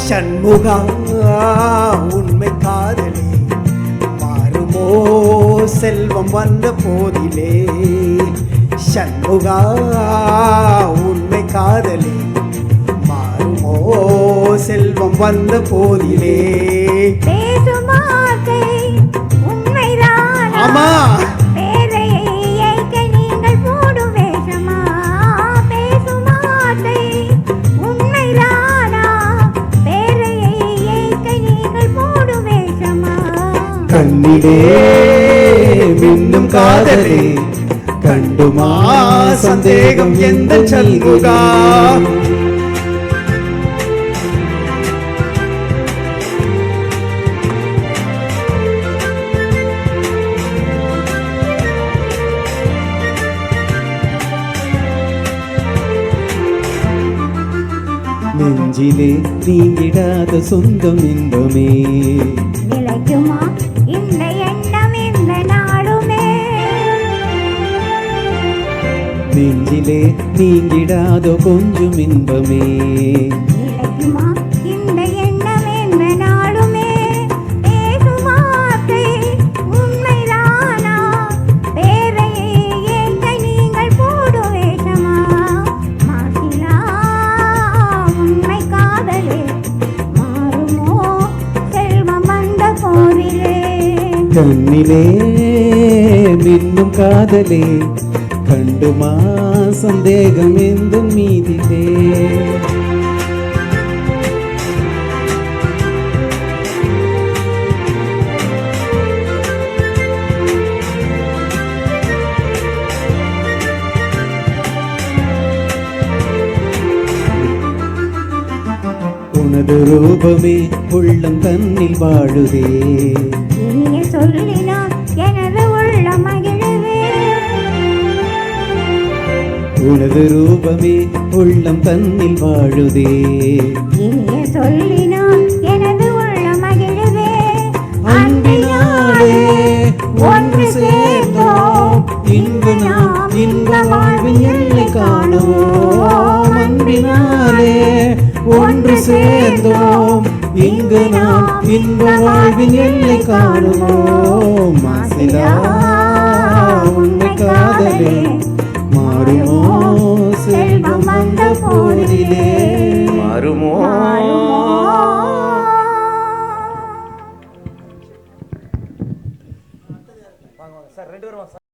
சண்முகா உண்மை காதலே மாறுமோ செல்வம் வந்த போதிலே. சண்முகா உண்மை காதலே மாறுமோ செல்வம் வந்த போதிலே. ஆமா கண்ணிலே மின்னும் காதலே கண்டுமா சந்தேகம் எந்த சண்முகா. நெஞ்சிலே நீங்கிடாத சொந்தம் இன்பமே நிலைக்குமா இந்த எண்ணம் இந்த நாளுமே. நெஞ்சிலே நீங்கிடாத கொஞ்சம் இன்பமே நிலைக்குமா இந்த எண்ணம் இந்த நாளுமே. பேசுமாத்தை உண்மைதானா பேரையை ஏற்க நீங்கள் போடும் வேஷமா. மாசிலா உண்மை காதலே மாறுமோ செல்வம் வந்த போதிலே. கண்ணிலே மின்னும் காதலே கண்டுமா சந்தேகம் எந்த மீதிலே. உனது ரூபமே உள்ளம் தன்னில் வாழுதே. இனிய சொல்லினால் எனது உள்ள மகிழுவே. உனது ரூபமே உள்ளம் தன்னில் வாழுதே. இனிய சொல்லினால் எனது உள்ள மகிழுவே. அன்பினாலே ஒன்று சேர்ந்தோம் இங்கு நாம் இன்ப வாழ்வின் எல்லை காணுவோம். அன்பினாலே ஒன்று சேர்ந்தோம் இங்கு நாம் இன்ப வாழ்வின் எல்லை காணுவோம். மாசிலா உண்மை காதலே மாறுமோ செல்வம் வந்த போதிலே. மாறுமோ சார் 2 பேரும்